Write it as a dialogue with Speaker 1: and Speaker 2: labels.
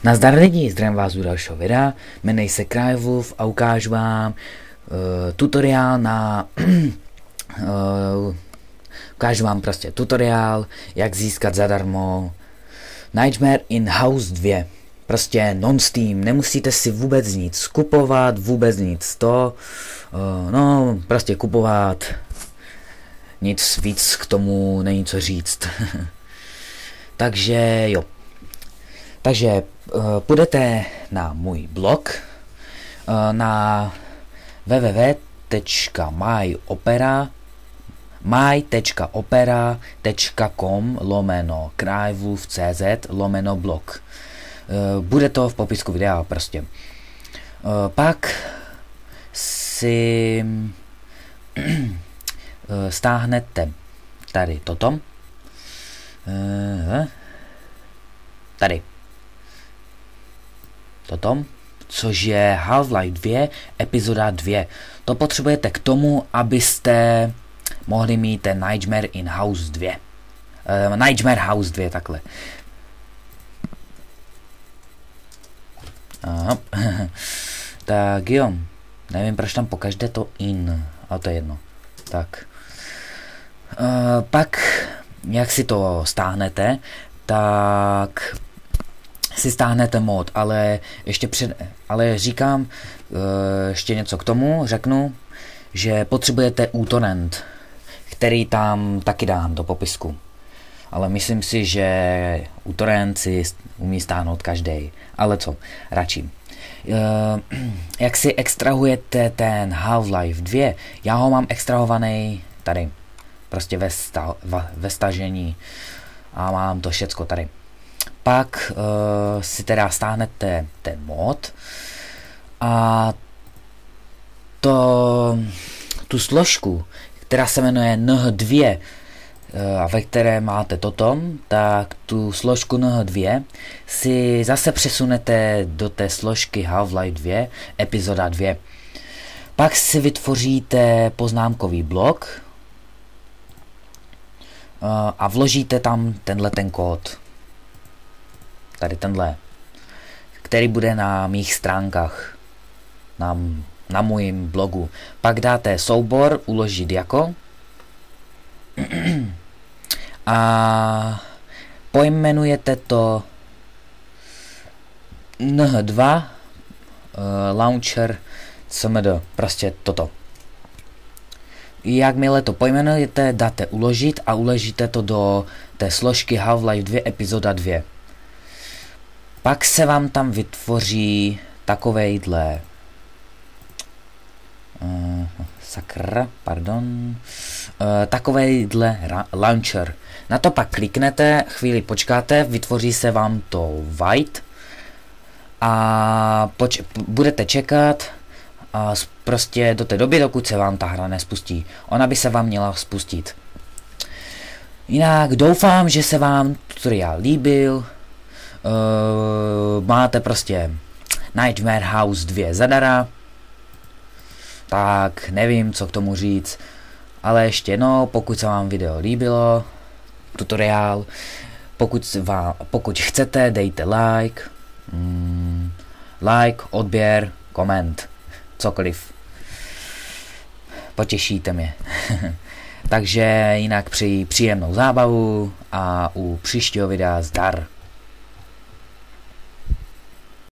Speaker 1: Nazdar lidi, zdravím vás u dalšího videa, jmenuji se Krajvův a ukážu vám tutoriál na jak získat zadarmo Nightmare in House 2. Prostě non-steam, nemusíte si vůbec nic kupovat, vůbec nic prostě kupovat, nic víc k tomu není co říct. Takže jo. Takže půjdete na můj blog na my.opera.com/krajvův.cz/blog. Bude to v popisku videa prostě. Pak si stáhnete tady toto. Tady. Toto, což je Half-Life 2, epizoda 2. To potřebujete k tomu, abyste mohli mít ten Nightmare in House 2. Nightmare House 2, takhle. Aha. Tak jo, nevím, proč tam pokaždé to in, ale to je jedno. Tak. Pak, jak si to stáhnete, tak si stáhnete mod, ale říkám ještě něco k tomu, řeknu, že potřebujete uTorrent, který tam taky dám do popisku. Ale myslím si, že uTorrent si umí stáhnout každý. Ale co, radši. Jak si extrahujete ten Half-Life 2, já ho mám extrahovaný tady, prostě ve stažení a mám to všecko tady. Pak si teda stáhnete ten mod a tu složku, která se jmenuje NH2 a ve které máte toto, tak tu složku NH2 si zase přesunete do té složky Half-Life 2, epizoda 2. Pak si vytvoříte poznámkový blok a vložíte tam ten kód. Tady tenhle, který bude na mých stránkách, na mojím blogu. Pak dáte soubor, uložit jako a pojmenujete to NH2 launcher cmd, prostě toto. Jakmile to pojmenujete, dáte uložit a uložíte to do té složky Half-Life 2 epizoda 2. Pak se vám tam vytvoří takovejhle takovejhle launcher. Na to pak kliknete, chvíli počkáte, vytvoří se vám to white a budete čekat a prostě do té doby, dokud se vám ta hra nespustí. Ona by se vám měla spustit. Jinak doufám, že se vám tutoriál líbil. Máte prostě Nightmare House 2 zadara, tak nevím, co k tomu říct, ale ještě jednou, pokud se vám video líbilo, tutoriál, pokud chcete, dejte like, odběr, koment, cokoliv, potěšíte mě. Takže jinak přeji příjemnou zábavu a u příštího videa zdar.